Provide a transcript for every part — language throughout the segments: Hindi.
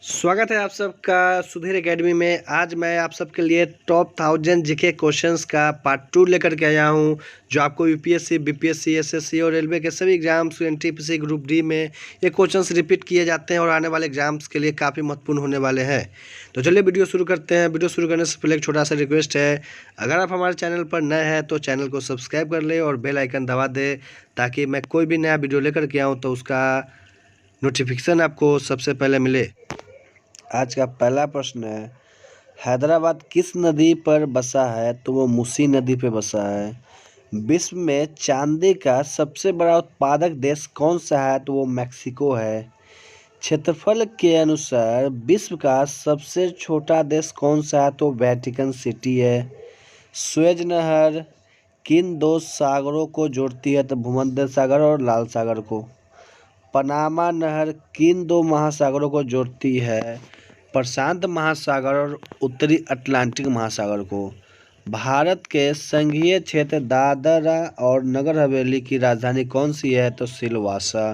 स्वागत है आप सबका सुधीर एकेडमी में। आज मैं आप सबके लिए टॉप 1000 जीके क्वेश्चंस का पार्ट 2 लेकर के आया हूं, जो आपको यूपीएससी, बीपीएससी, एसएससी और रेलवे के सभी एग्जाम्स, एनटीपीसी, ग्रुप डी में ये क्वेश्चंस रिपीट किए जाते हैं और आने वाले एग्जाम्स के लिए काफ़ी महत्वपूर्ण होने वाले हैं। तो चलिए वीडियो शुरू करते हैं। वीडियो शुरू करने से पहले एक छोटा सा रिक्वेस्ट है, अगर आप हमारे चैनल पर नए हैं तो चैनल को सब्सक्राइब कर ले और बेल आइकन दबा दे, ताकि मैं कोई भी नया वीडियो लेकर के आऊँ तो उसका नोटिफिकेशन आपको सबसे पहले मिले। आज का पहला प्रश्न है, हैदराबाद किस नदी पर बसा है? तो वो मूसी नदी पे बसा है। विश्व में चांदी का सबसे बड़ा उत्पादक देश कौन सा है? तो वो मैक्सिको है। क्षेत्रफल के अनुसार विश्व का सबसे छोटा देश कौन सा है? तो वेटिकन सिटी है। स्वेज नहर किन दो सागरों को जोड़ती है? तो भूमध्य सागर और लाल सागर को। पनामा नहर किन दो महासागरों को जोड़ती है? प्रशांत महासागर और उत्तरी अटलांटिक महासागर को। भारत के संघीय क्षेत्र दादरा और नगर हवेली की राजधानी कौन सी है? तो सिलवासा।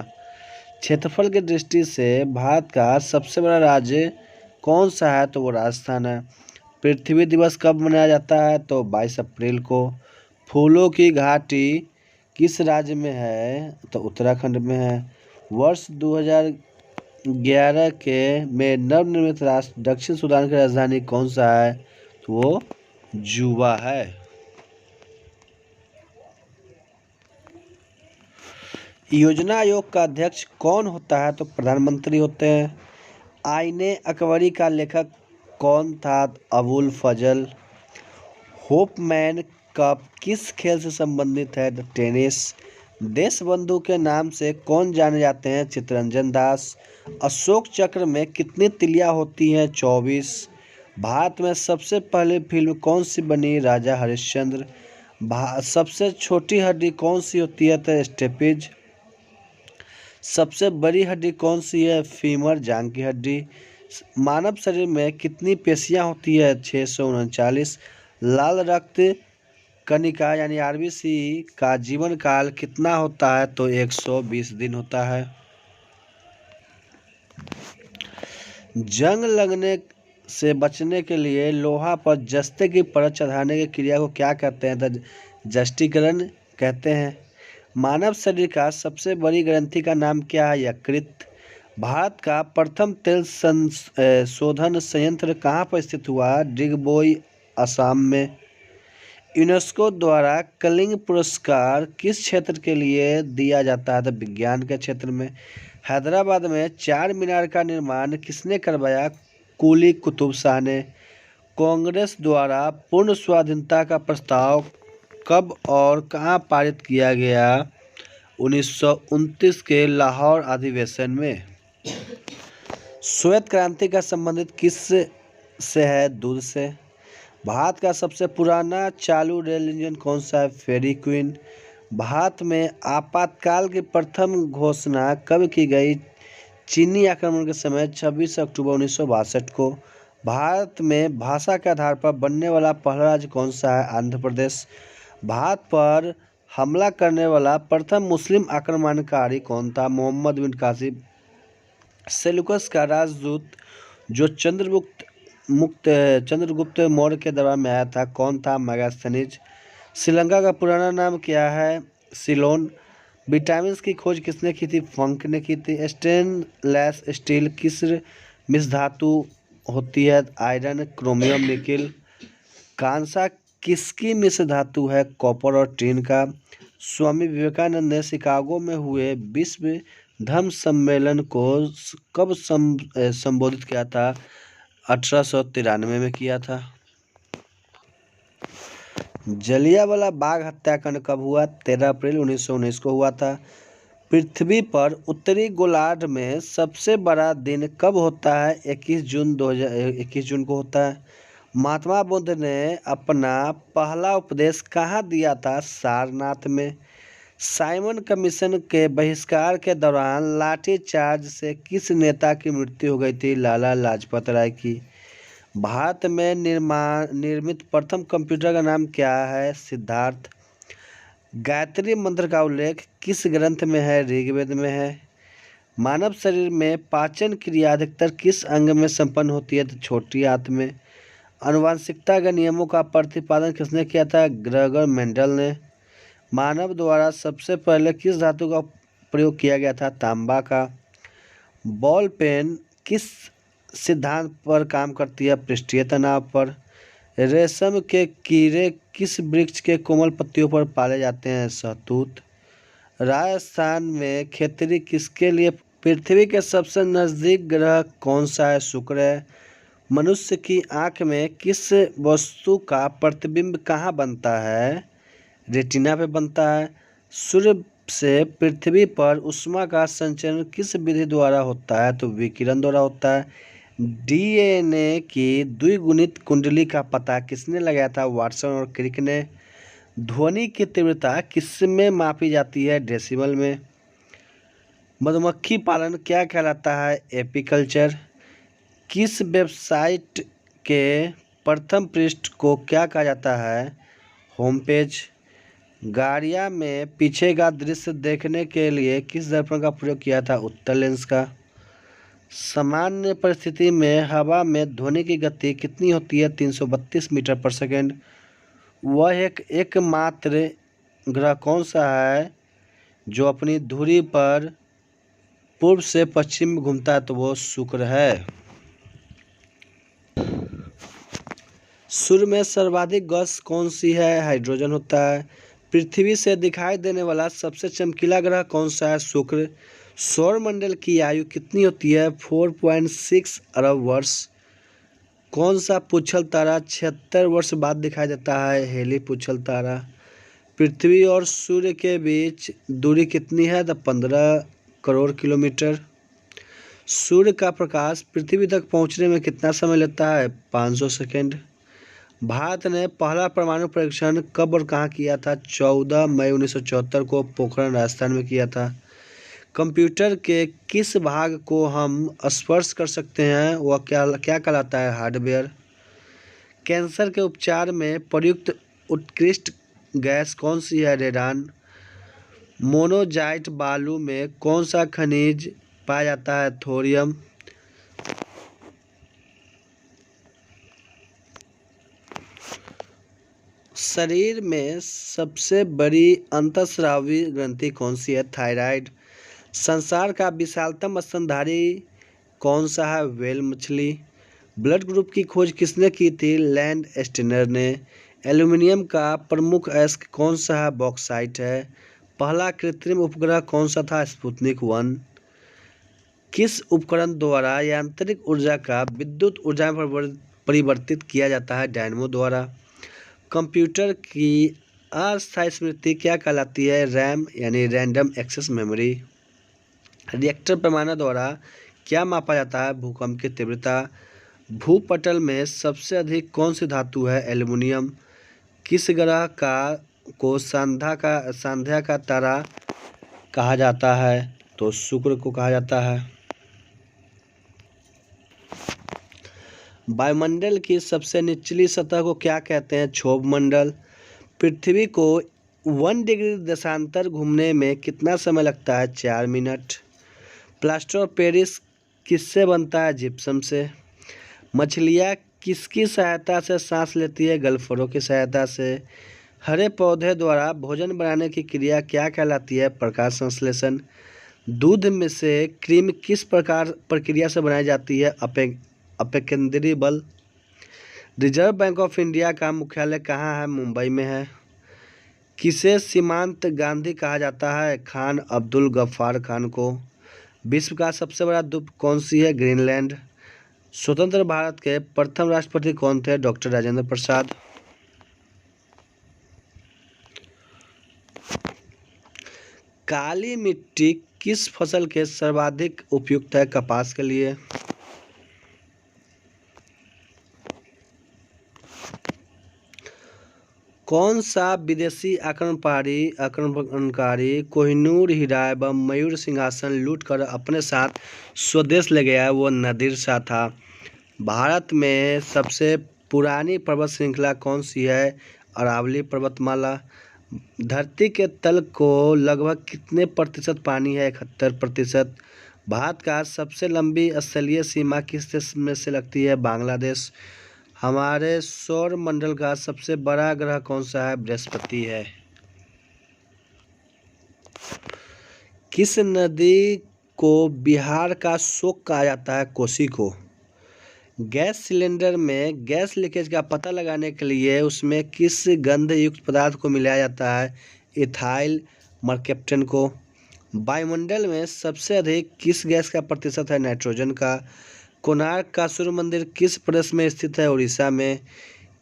क्षेत्रफल की दृष्टि से भारत का सबसे बड़ा राज्य कौन सा है? तो वो राजस्थान है। पृथ्वी दिवस कब मनाया जाता है? तो 22 अप्रैल को। फूलों की घाटी किस राज्य में है? तो उत्तराखंड में है। वर्ष 2011 में नवनिर्मित राष्ट्र दक्षिण सूडान की राजधानी कौन सा है? तो वो जुबा है। योजना आयोग का अध्यक्ष कौन होता है? तो प्रधानमंत्री होते हैं। आईने अकबरी का लेखक कौन था? अबुल फजल। होपमैन कप किस खेल से संबंधित है? तो टेनिस। देशबंधु के नाम से कौन जाने जाते हैं? चित्तरंजन दास। अशोक चक्र में कितनी तिलियां होती हैं? 24। भारत में सबसे पहली फिल्म कौन सी बनी? राजा हरिश्चंद्र। सबसे छोटी हड्डी कौन सी होती है? तो स्टेपिज। सबसे बड़ी हड्डी कौन सी है? फीमर, जांग की हड्डी। मानव शरीर में कितनी पेशियां होती है? 639। लाल रक्त कणिका यानी आरबीसी का जीवन काल कितना होता है? तो 120 दिन होता है। जंग लगने से बचने के लिए लोहा पर जस्ते की परत चढ़ाने की क्रिया को क्या कहते हैं? तो जस्टीकरण कहते हैं। मानव शरीर का सबसे बड़ी ग्रंथि का नाम क्या है? यकृत। भारत का प्रथम तेल संशोधन संयंत्र कहाँ पर स्थित हुआ? डिगबोई, असम में। यूनेस्को द्वारा कलिंग पुरस्कार किस क्षेत्र के लिए दिया जाता है? तो विज्ञान के क्षेत्र में। हैदराबाद में चार मीनार का निर्माण किसने करवाया? कुली कुतुब शाह ने। कांग्रेस द्वारा पूर्ण स्वाधीनता का प्रस्ताव कब और कहां पारित किया गया? 1929 के लाहौर अधिवेशन में। श्वेत क्रांति का संबंधित किस से है? दूध से। भारत का सबसे पुराना चालू रेल इंजन कौन सा है? फेरी क्वीन। भारत में आपातकाल की प्रथम घोषणा कब की गई? चीनी आक्रमण के समय 26 अक्टूबर 1962 को। भारत में भाषा के आधार पर बनने वाला पहला राज्य कौन सा है? आंध्र प्रदेश। भारत पर हमला करने वाला प्रथम मुस्लिम आक्रमणकारी कौन था? मोहम्मद बिन कासिम। सेल्यूकस का राजदूत जो चंद्रगुप्त मौर्य के दरबार में आया था कौन था? मेगास्थनीज। श्रीलंका का पुराना नाम क्या है? सिलोन। विटामिन की खोज किसने की थी? फंक ने की थी। स्टेनलेस स्टील किस मिश्र धातु होती है? Iron, chromium, nickel. कांसा किसकी मिश्र धातु है? कॉपर और टीन का। स्वामी विवेकानंद ने शिकागो में हुए विश्व धम्म सम्मेलन को कब संबोधित किया था? 1893 में किया था। जलियांवाला बाग हत्याकांड कब हुआ? 13 अप्रैल 1919 को हुआ था। पृथ्वी पर उत्तरी गोलार्ध में सबसे बड़ा दिन कब होता है? 21 जून को होता है। महात्मा बुद्ध ने अपना पहला उपदेश कहाँ दिया था? सारनाथ में। साइमन कमीशन के बहिष्कार के दौरान लाठीचार्ज से किस नेता की मृत्यु हो गई थी? लाला लाजपत राय की। भारत में निर्मित प्रथम कंप्यूटर का नाम क्या है? सिद्धार्थ। गायत्री मंत्र का उल्लेख किस ग्रंथ में है? ऋग्वेद में है। मानव शरीर में पाचन क्रिया अधिकतर किस अंग में संपन्न होती है? तो छोटी आंत में। आनुवंशिकता के नियमों का प्रतिपादन किसने किया था? ग्रेगर मेंडल ने। मानव द्वारा सबसे पहले किस धातु का प्रयोग किया गया था? तांबा का। बॉल पेन किस सिद्धांत पर काम करती है? पृष्ठीय तनाव पर। रेशम के कीड़े किस वृक्ष के कोमल पत्तियों पर पाले जाते हैं? शहतूत। राजस्थान में खेतरी किसके लिए? पृथ्वी के सबसे नज़दीक ग्रह कौन सा है? शुक्र है। मनुष्य की आंख में किस वस्तु का प्रतिबिंब कहाँ बनता है? रेटिना पे बनता है। सूर्य से पृथ्वी पर ऊष्मा का संचरण किस विधि द्वारा होता है? तो विकिरण द्वारा होता है। डीएनए की द्विगुणित कुंडली का पता किसने लगाया था? वाटसन और क्रिक ने। ध्वनि की तीव्रता किसमें मापी जाती है? डेसिबल में। मधुमक्खी पालन क्या कहलाता है? एपीकल्चर। किस वेबसाइट के प्रथम पृष्ठ को क्या कहा जाता है? Home page. गाड़िया में पीछे का दृश्य देखने के लिए किस दर्पण का प्रयोग किया था? उत्तल लेंस का। सामान्य परिस्थिति में हवा में ध्वनि की गति कितनी होती है? 332 मीटर पर सेकेंड। वह एकमात्र ग्रह कौन सा है जो अपनी धुरी पर पूर्व से पश्चिम में घूमता है? तो वो शुक्र है। सूर्य में सर्वाधिक गैस कौन सी है? हाइड्रोजन होता है। पृथ्वी से दिखाई देने वाला सबसे चमकीला ग्रह कौन सा है? शुक्र। सौरमंडल की आयु कितनी होती है? 4.6 अरब वर्ष। कौन सा पुच्छल तारा 76 वर्ष बाद दिखाई देता है? हेली पुच्छल तारा। पृथ्वी और सूर्य के बीच दूरी कितनी है? तो 15 करोड़ किलोमीटर। सूर्य का प्रकाश पृथ्वी तक पहुंचने में कितना समय लेता है? 500 सेकेंड। भारत ने पहला परमाणु परीक्षण कब और कहाँ किया था? 14 मई 1974 को पोखरण राजस्थान में किया था। कंप्यूटर के किस भाग को हम स्पर्श कर सकते हैं? वह क्या कहलाता है? हार्डवेयर। कैंसर के उपचार में प्रयुक्त उत्कृष्ट गैस कौन सी है? रेडान। मोनोजाइट बालू में कौन सा खनिज पाया जाता है? थोरियम। शरीर में सबसे बड़ी अंतःस्रावी ग्रंथि कौन सी है? थायराइड। संसार का विशालतम स्तनधारी कौन सा है? व्हेल मछली। ब्लड ग्रुप की खोज किसने की थी? लैंड स्टेनर ने। एल्यूमिनियम का प्रमुख अयस्क कौन सा है? बॉक्साइट है। पहला कृत्रिम उपग्रह कौन सा था? स्पुतनिक 1। किस उपकरण द्वारा यांत्रिक ऊर्जा का विद्युत ऊर्जा में परिवर्तित किया जाता है? डायनमो द्वारा। कंप्यूटर की अस्थायी स्मृति क्या कहलाती है? रैम यानी रैंडम एक्सेस मेमोरी। रिएक्टर पैमाना द्वारा क्या मापा जाता है? भूकंप की तीव्रता। भूपटल में सबसे अधिक कौन सी धातु है? एल्युमिनियम। किस ग्रह को सांध्या का तारा कहा जाता है? तो शुक्र को कहा जाता है। वायुमंडल की सबसे निचली सतह को क्या कहते हैं? क्षोभ मंडल। पृथ्वी को 1 डिग्री देशांतर घूमने में कितना समय लगता है? 4 मिनट। प्लास्टर ऑफ पेरिस किससे बनता है? जिप्सम से। मछलियाँ किसकी सहायता से सांस लेती है? गल्फरों की सहायता से। हरे पौधे द्वारा भोजन बनाने की क्रिया क्या कहलाती है? प्रकाश संश्लेषण। दूध में से क्रीम किस प्रक्रिया से बनाई जाती है? अपेकेंद्रीय बल। रिजर्व बैंक ऑफ इंडिया का मुख्यालय कहाँ है? मुंबई में है। किसे सीमांत गांधी कहा जाता है? खान अब्दुल गफ्फार खान को। विश्व का सबसे बड़ा द्वीप कौन सी है? ग्रीनलैंड। स्वतंत्र भारत के प्रथम राष्ट्रपति कौन थे? डॉक्टर राजेंद्र प्रसाद। काली मिट्टी किस फसल के सर्वाधिक उपयुक्त है? कपास के लिए। कौन सा विदेशी आक्रमणकारी कोहिनूर हीरा एवं मयूर सिंहासन लूटकर अपने साथ स्वदेश ले गया? वो नादिर शाह था। भारत में सबसे पुरानी पर्वत श्रृंखला कौन सी है? अरावली पर्वतमाला। धरती के तल को लगभग कितने प्रतिशत पानी है? 71%। भारत का सबसे लंबी स्थलीय सीमा किस देश में से लगती है? बांग्लादेश। हमारे सौर मंडल का सबसे बड़ा ग्रह कौन सा है? बृहस्पति है। किस नदी को बिहार का शोक कहा जाता है? कोसी को। गैस सिलेंडर में गैस लीकेज का पता लगाने के लिए उसमें किस गंध युक्त पदार्थ को मिलाया जाता है? इथाइल मरकैप्टन को। वायुमंडल में सबसे अधिक किस गैस का प्रतिशत है? नाइट्रोजन का। कोणार्क का सूर्य मंदिर किस प्रदेश में स्थित है? उड़ीसा में।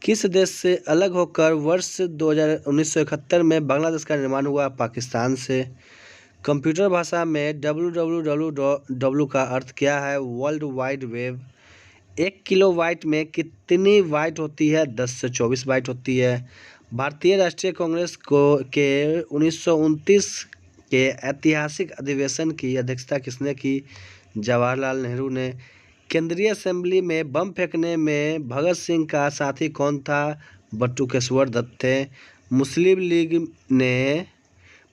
किस देश से अलग होकर वर्ष 1971 में बांग्लादेश का निर्माण हुआ? पाकिस्तान से। कंप्यूटर भाषा में www का अर्थ क्या है? World wide web. 1 kilo byte में कितनी बाइट होती है? 10 से 24 बाइट होती है। भारतीय राष्ट्रीय कांग्रेस के 1929 के ऐतिहासिक अधिवेशन की अध्यक्षता किसने की? जवाहरलाल नेहरू ने। केंद्रीय असेंबली में बम फेंकने में भगत सिंह का साथी कौन था? बटुकेश्वर दत्त थे। मुस्लिम लीग ने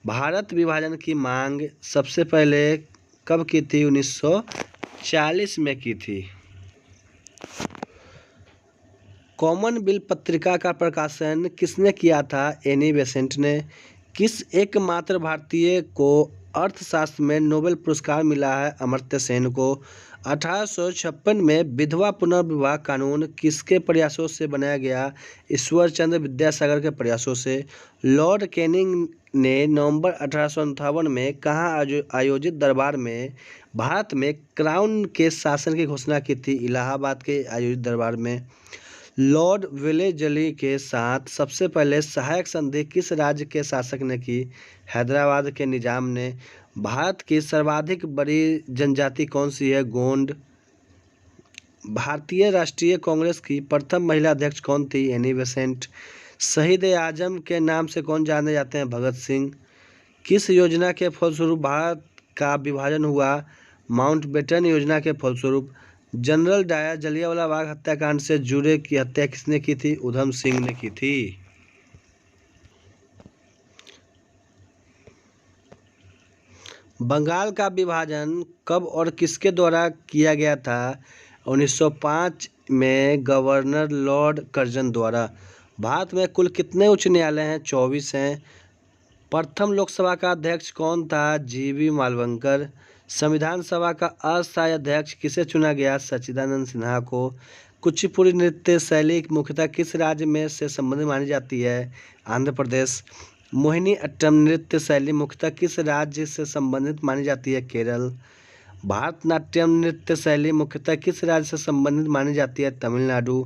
भारत विभाजन की मांग सबसे पहले कब की थी? 1940 में की थी। कॉमनवेल्थ पत्रिका का प्रकाशन किसने किया था? एनी बेसेंट ने। किस एकमात्र भारतीय को अर्थशास्त्र में नोबेल पुरस्कार मिला है? अमर्त्य सेन को। 1856 में विधवा पुनर्विवाह कानून किसके प्रयासों से बनाया गया? ईश्वर चंद्र विद्यासागर के प्रयासों से। लॉर्ड कैनिंग ने नवंबर 1858 में कहाँ आयोजित दरबार में भारत में क्राउन के शासन की घोषणा की थी? इलाहाबाद के आयोजित दरबार में। लॉर्ड वेलेस्ली के साथ सबसे पहले सहायक संधि किस राज्य के शासक ने की? हैदराबाद के निजाम ने। भारत की सर्वाधिक बड़ी जनजाति कौन सी है? गोंड। भारतीय राष्ट्रीय कांग्रेस की प्रथम महिला अध्यक्ष कौन थी? Annie Besant. शहीद ए आजम के नाम से कौन जाने जाते हैं? भगत सिंह। किस योजना के फलस्वरूप भारत का विभाजन हुआ? माउंटबेटन योजना के फलस्वरूप। जनरल डायर जलियांवाला बाग हत्याकांड से जुड़े की हत्या किसने की थी? उधम सिंह ने की थी। बंगाल का विभाजन कब और किसके द्वारा किया गया था? 1905 में गवर्नर लॉर्ड कर्जन द्वारा। भारत में कुल कितने उच्च न्यायालय हैं? 24 हैं। प्रथम लोकसभा का अध्यक्ष कौन था? जीवी मालवंकर। संविधान सभा का अस्थायी अध्यक्ष किसे चुना गया? सच्चिदानंद सिन्हा को। कुचिपुड़ी नृत्य शैली मुख्यतः किस राज्य में से संबंधित मानी जाती है? आंध्र प्रदेश। मोहिनी अट्टम नृत्य शैली मुख्यतः किस राज्य से संबंधित मानी जाती है? केरल। भारतनाट्यम नृत्य शैली मुख्यतः किस राज्य से संबंधित मानी जाती है? तमिलनाडु।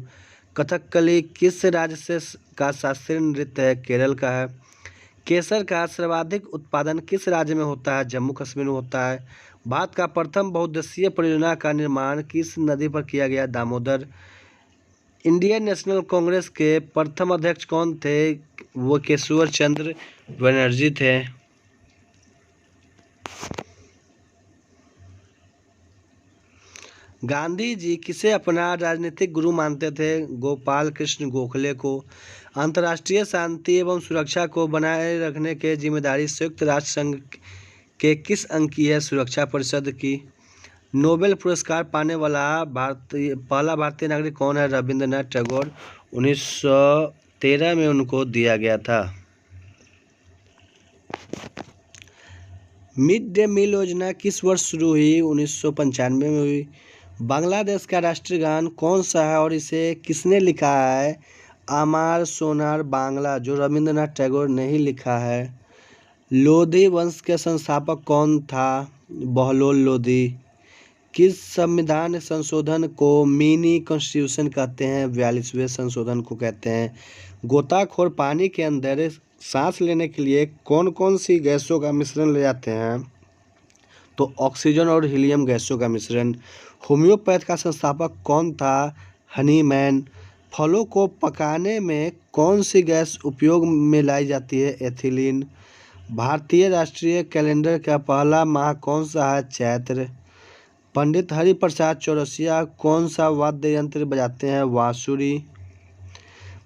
कथकली किस राज्य से का शास्त्रीय नृत्य है? केरल का है। केसर का सर्वाधिक उत्पादन किस राज्य में होता है? जम्मू कश्मीर में होता है। भारत का प्रथम बहुउद्देशीय परियोजना का निर्माण किस नदी पर किया गया? दामोदर। इंडियन नेशनल कांग्रेस के प्रथम अध्यक्ष कौन थे? वो केशव चंद्र बनर्जी थे। गांधी जी किसे अपना राजनीतिक गुरु मानते थे? गोपाल कृष्ण गोखले को। अंतर्राष्ट्रीय शांति एवं सुरक्षा को बनाए रखने की जिम्मेदारी संयुक्त राष्ट्र संघ के किस अंग की है? सुरक्षा परिषद की। नोबेल पुरस्कार पाने वाला पहला भारतीय नागरिक कौन है? रविंद्रनाथ टैगोर। 1913 में उनको दिया गया था। मिड डे मील योजना किस वर्ष शुरू हुई? 1995 में हुई। बांग्लादेश का राष्ट्रीय गान कौन सा है और इसे किसने लिखा है? आमार सोनार बांग्ला, जो रविंद्रनाथ टैगोर ने ही लिखा है। लोधी वंश के संस्थापक कौन था? बहलोल लोधी। किस संविधान संशोधन को मिनी कॉन्स्टिट्यूशन कहते हैं? 42वें संशोधन को कहते हैं। गोताखोर पानी के अंदर सांस लेने के लिए कौन कौन सी गैसों का मिश्रण ले जाते हैं? तो ऑक्सीजन और हीलियम गैसों का मिश्रण। होम्योपैथ का संस्थापक कौन था? हनीमैन। फलों को पकाने में कौन सी गैस उपयोग में लाई जाती है? एथिलीन। भारतीय राष्ट्रीय कैलेंडर का पहला माह कौन सा है? चैत्र। पंडित हरिप्रसाद चौरसिया कौन सा वाद्य यंत्र बजाते हैं? बांसुरी।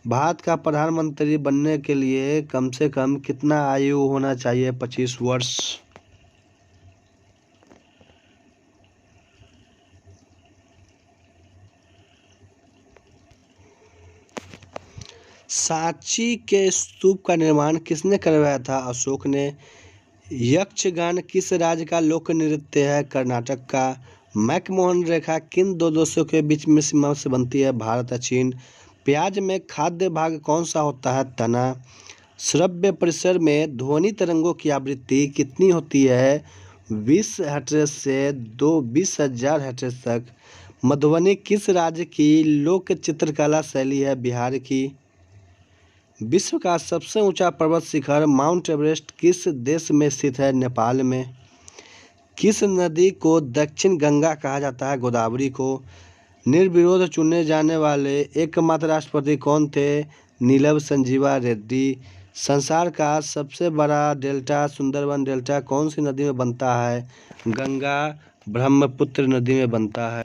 भारत का प्रधानमंत्री बनने के लिए कम से कम कितना आयु होना चाहिए? 25 वर्ष। सांची के स्तूप का निर्माण किसने करवाया था? अशोक ने। यक्षगान किस राज्य का लोक नृत्य है? कर्नाटक का। मैकमोहन रेखा किन दो देशों के बीच में सीमा से बनती है? भारत और चीन। प्याज में खाद्य भाग कौन सा होता है? तना। श्रव्य परिसर में ध्वनि तरंगों की आवृत्ति कितनी होती है? 20 हर्ट्ज से 20,000 हर्ट्ज तक। मधुबनी किस राज्य की लोक चित्रकला शैली है? बिहार की। विश्व का सबसे ऊंचा पर्वत शिखर माउंट एवरेस्ट किस देश में स्थित है? नेपाल में। किस नदी को दक्षिण गंगा कहा जाता है? गोदावरी को। निर्विरोध चुने जाने वाले एकमात्र राष्ट्रपति कौन थे? नीलम संजीवा रेड्डी। संसार का सबसे बड़ा डेल्टा सुंदरबन डेल्टा कौन सी नदी में बनता है? गंगा ब्रह्मपुत्र नदी में बनता है।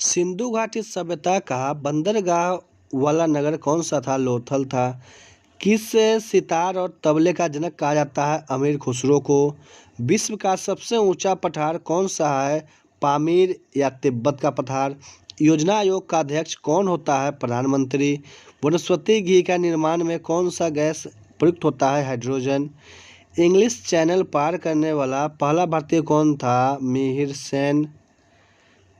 सिंधु घाटी सभ्यता का बंदरगाह वाला नगर कौन सा था? लोथल था। किस सितार और तबले का जनक कहा जाता है? अमीर खुसरो को। विश्व का सबसे ऊंचा पठार कौन सा है? पामीर या तिब्बत का पठार। योजना आयोग का अध्यक्ष कौन होता है? प्रधानमंत्री। वनस्पति घी का निर्माण में कौन सा गैस प्रयुक्त होता है? हाइड्रोजन। इंग्लिश चैनल पार करने वाला पहला भारतीय कौन था? मिहिर सेन।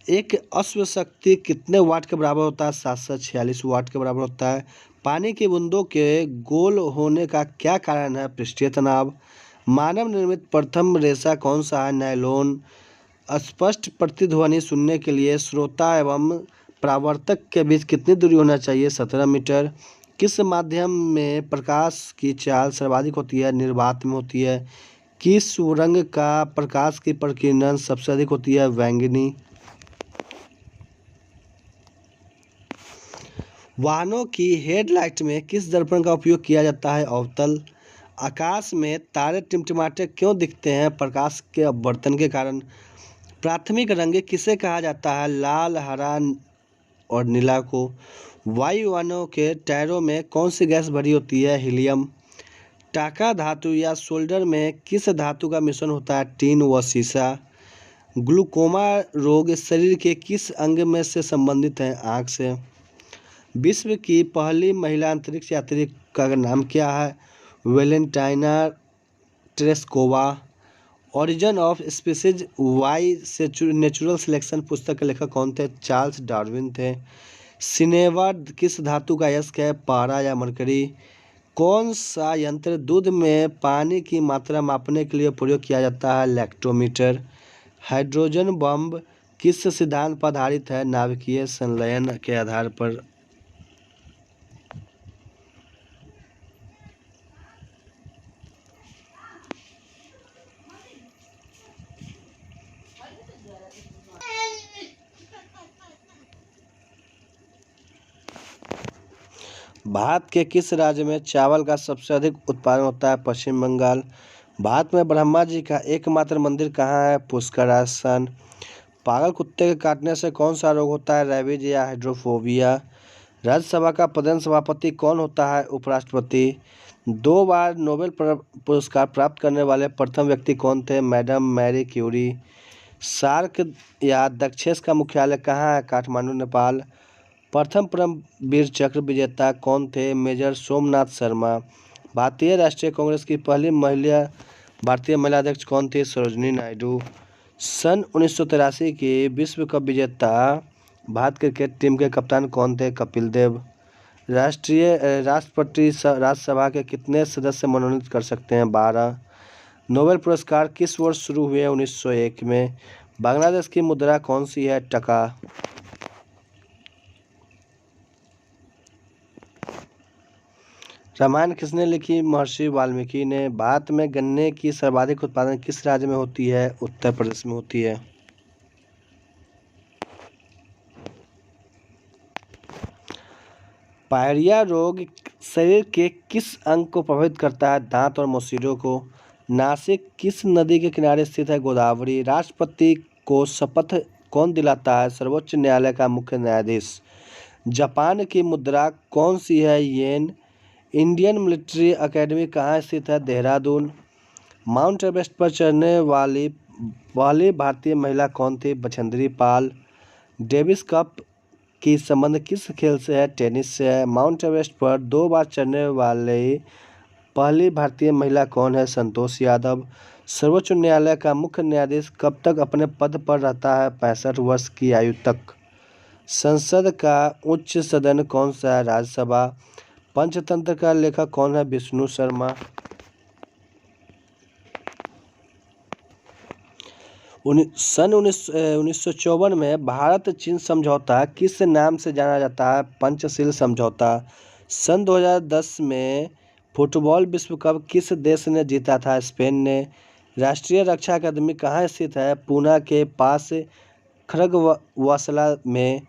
एक अश्व शक्ति कितने वाट के बराबर होता है? 746 वाट के बराबर होता है। पानी की बूंदों के गोल होने का क्या कारण है? पृष्ठीय तनाव। मानव निर्मित प्रथम रेशा कौन सा है? नायलॉन। स्पष्ट प्रतिध्वनि सुनने के लिए श्रोता एवं परावर्तक के बीच कितनी दूरी होना चाहिए? 17 मीटर। किस माध्यम में प्रकाश की चाल सर्वाधिक होती है? निर्वात में होती है। किस रंग का प्रकाश की प्रकीर्णन सबसे अधिक होती है? बैंगनी। वाहनों की हेडलाइट में किस दर्पण का उपयोग किया जाता है? अवतल। आकाश में तारे टिमटिमाते क्यों दिखते हैं? प्रकाश के अपवर्तन के कारण। प्राथमिक रंग किसे कहा जाता है? लाल हरा और नीला को। वायुयानों के टायरों में कौन सी गैस भरी होती है? हीलियम। टाका धातु या सोल्डर में किस धातु का मिश्रण होता है? टीन व सीसा। ग्लूकोमा रोग शरीर के किस अंग में से संबंधित है? आँख से। विश्व की पहली महिला अंतरिक्ष यात्री का नाम क्या है? Valentina Tereshkova. Origin of species by natural selection पुस्तक के लेखक कौन थे? चार्ल्स डार्विन थे। सिनेवा किस धातु का अयस्क है? पारा या मरकरी। कौन सा यंत्र दूध में पानी की मात्रा मापने के लिए प्रयोग किया जाता है? लैक्टोमीटर। हाइड्रोजन बम किस सिद्धांत पर आधारित है? नाभिकीय संलयन के आधार पर। भारत के किस राज्य में चावल का सबसे अधिक उत्पादन होता है? पश्चिम बंगाल। भारत में ब्रह्मा जी का एकमात्र मंदिर कहाँ है? पुष्करासन। पागल कुत्ते के काटने से कौन सा रोग होता है? रेबीज या हाइड्रोफोबिया। राज्यसभा का प्रधान सभापति कौन होता है? उपराष्ट्रपति। 2 बार नोबेल पुरस्कार प्राप्त करने वाले प्रथम व्यक्ति कौन थे? Madam Marie Curie. सार्क या दक्षेस का मुख्यालय कहाँ है? काठमांडू नेपाल। प्रथम परमवीर चक्र विजेता कौन थे? मेजर सोमनाथ शर्मा। भारतीय राष्ट्रीय कांग्रेस की पहली भारतीय महिला अध्यक्ष कौन थी? सरोजिनी नायडू। सन 1983 की विश्व कप विजेता भारत क्रिकेट टीम के कप्तान कौन थे? कपिल देव। राष्ट्रपति राज्यसभा के कितने सदस्य मनोनीत कर सकते हैं? 12। नोबेल पुरस्कार किस वर्ष शुरू हुए? 1901 में। बांग्लादेश की मुद्रा कौन सी है? टका। रामायण किसने लिखी? महर्षि वाल्मीकि ने। भारत में गन्ने की सर्वाधिक उत्पादन किस राज्य में होती है? उत्तर प्रदेश में होती है। पायरिया रोग शरीर के किस अंग को प्रभावित करता है? दांत और मसूड़ों को। नासिक किस नदी के किनारे स्थित है? गोदावरी। राष्ट्रपति को शपथ कौन दिलाता है? सर्वोच्च न्यायालय का मुख्य न्यायाधीश। जापान की मुद्रा कौन सी है? येन। इंडियन मिलिट्री एकेडमी कहाँ स्थित है? देहरादून। माउंट एवरेस्ट पर चढ़ने वाली पहली भारतीय महिला कौन थी? बछेंद्री पाल। डेविस कप की संबंध किस खेल से है? टेनिस से है। माउंट एवरेस्ट पर 2 बार चढ़ने वाली पहली भारतीय महिला कौन है? संतोष यादव। सर्वोच्च न्यायालय का मुख्य न्यायाधीश कब तक अपने पद पर रहता है? 65 वर्ष की आयु तक। संसद का उच्च सदन कौन सा है? राज्यसभा। पंचतंत्र का लेखक कौन है? विष्णु शर्मा। सन 1954 में भारत चीन समझौता किस नाम से जाना जाता है? पंचशील समझौता। सन 2010 में फुटबॉल विश्व कप किस देश ने जीता था? स्पेन ने। राष्ट्रीय रक्षा अकादमी कहाँ स्थित है? पूना के पास खड़गवासला में।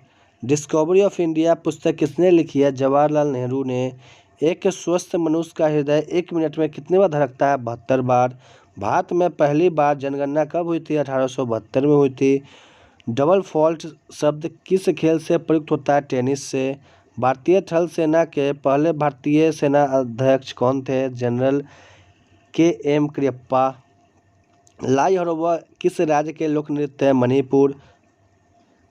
डिस्कवरी ऑफ इंडिया पुस्तक किसने लिखी है? जवाहरलाल नेहरू ने। एक स्वस्थ मनुष्य का हृदय 1 मिनट में कितनी बार धड़कता है? 72 बार। भारत में पहली बार जनगणना कब हुई थी? 1872 में हुई थी। डबल फॉल्ट शब्द किस खेल से प्रयुक्त होता है? टेनिस से। भारतीय थल सेना के पहले भारतीय सेना अध्यक्ष कौन थे? General KM Cariappa. लाई हड़ौआ किस राज्य के लोक नृत्य है? मणिपुर।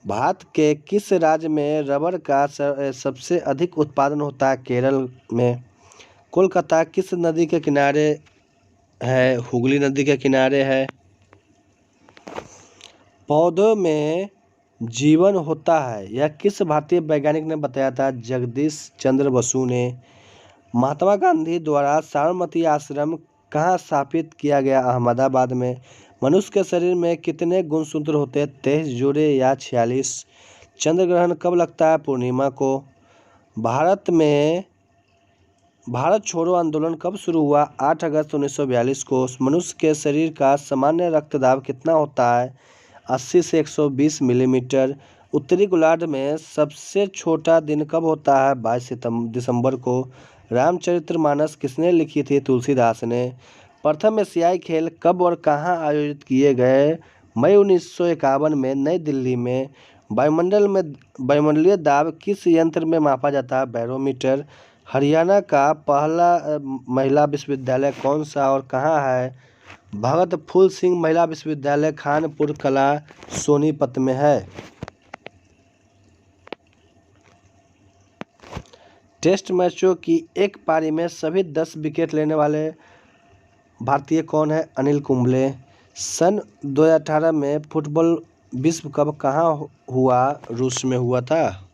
भारत के किस राज्य में रबर का सबसे अधिक उत्पादन होता है? केरल में। कोलकाता किस नदी के किनारे है? हुगली नदी के किनारे है। पौधों में जीवन होता है यह किस भारतीय वैज्ञानिक ने बताया था? जगदीश चंद्र बसु ने। महात्मा गांधी द्वारा साबरमती आश्रम कहाँ स्थापित किया गया? अहमदाबाद में। मनुष्य के शरीर में कितने गुणसूत्र होते हैं? 23 जोड़े या 46। चंद्र ग्रहण कब लगता है? पूर्णिमा को। भारत छोड़ो आंदोलन कब शुरू हुआ? 8 अगस्त 1942 को। मनुष्य के शरीर का सामान्य रक्तदाब कितना होता है? 80 से 120 मिलीमीटर। उत्तरी गोलार्ध में सबसे छोटा दिन कब होता है? 22 दिसंबर को। रामचरितमानस किसने लिखी थी? तुलसीदास ने। प्रथम एशियाई खेल कब और कहाँ आयोजित किए गए? मई 1951 में नई दिल्ली में। वायुमंडलीय दाब किस यंत्र में मापा जाता है? बैरोमीटर। हरियाणा का पहला महिला विश्वविद्यालय कौन सा और कहाँ है? भगत फूल सिंह महिला विश्वविद्यालय खानपुर कला सोनीपत में है। टेस्ट मैचों की एक पारी में सभी 10 विकेट लेने वाले भारतीय कौन है? अनिल कुंबले। सन 2018 में फुटबॉल विश्व कप कहाँ हुआ? रूस में हुआ था।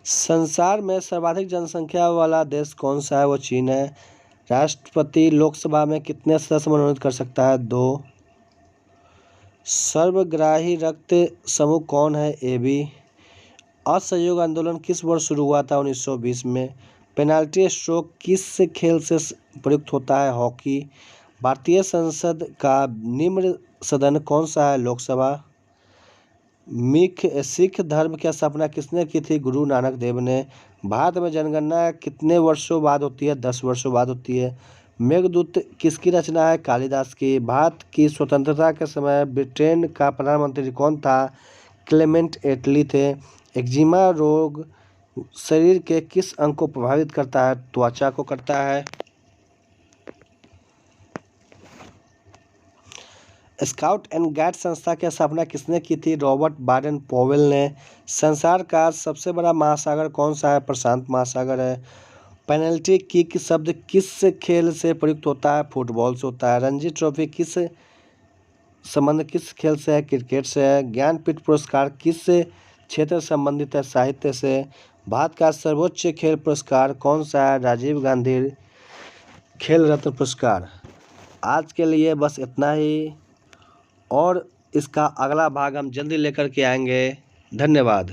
संसार में सर्वाधिक जनसंख्या वाला देश कौन सा है? वो चीन है। राष्ट्रपति लोकसभा में कितने सदस्य मनोनीत कर सकता है? 2। सर्वग्राही रक्त समूह कौन है? AB। असहयोग आंदोलन किस वर्ष शुरू हुआ था? 1920 में। पेनाल्टी स्ट्रोक किस खेल से प्रयुक्त होता है? हॉकी। भारतीय संसद का निम्न सदन कौन सा है? लोकसभा। सिख धर्म की स्थापना किसने की थी? गुरु नानक देव ने। भारत में जनगणना कितने वर्षों बाद होती है? 10 वर्षों बाद होती है। मेघदूत किसकी रचना है? कालिदास की। भारत की स्वतंत्रता के समय ब्रिटेन का प्रधानमंत्री कौन था? क्लेमेंट एटली थे। एक्जिमा रोग शरीर के किस अंग को प्रभावित करता है? त्वचा को करता है। स्काउट एंड गाइड संस्था की स्थापना किसने की थी? रॉबर्ट बाडेन पॉवेल ने। संसार का सबसे बड़ा महासागर कौन सा है? प्रशांत महासागर है। पेनल्टी किक शब्द किस खेल से प्रयुक्त होता है? फुटबॉल से होता है। रणजी ट्रॉफी किस संबंध किस खेल से है? क्रिकेट से है। ज्ञानपीठ पुरस्कार किस क्षेत्र से संबंधित है? साहित्य से। भारत का सर्वोच्च खेल पुरस्कार कौन सा है? राजीव गांधी खेल रत्न पुरस्कार। आज के लिए बस इतना ही और इसका अगला भाग हम जल्दी लेकर के आएंगे। धन्यवाद।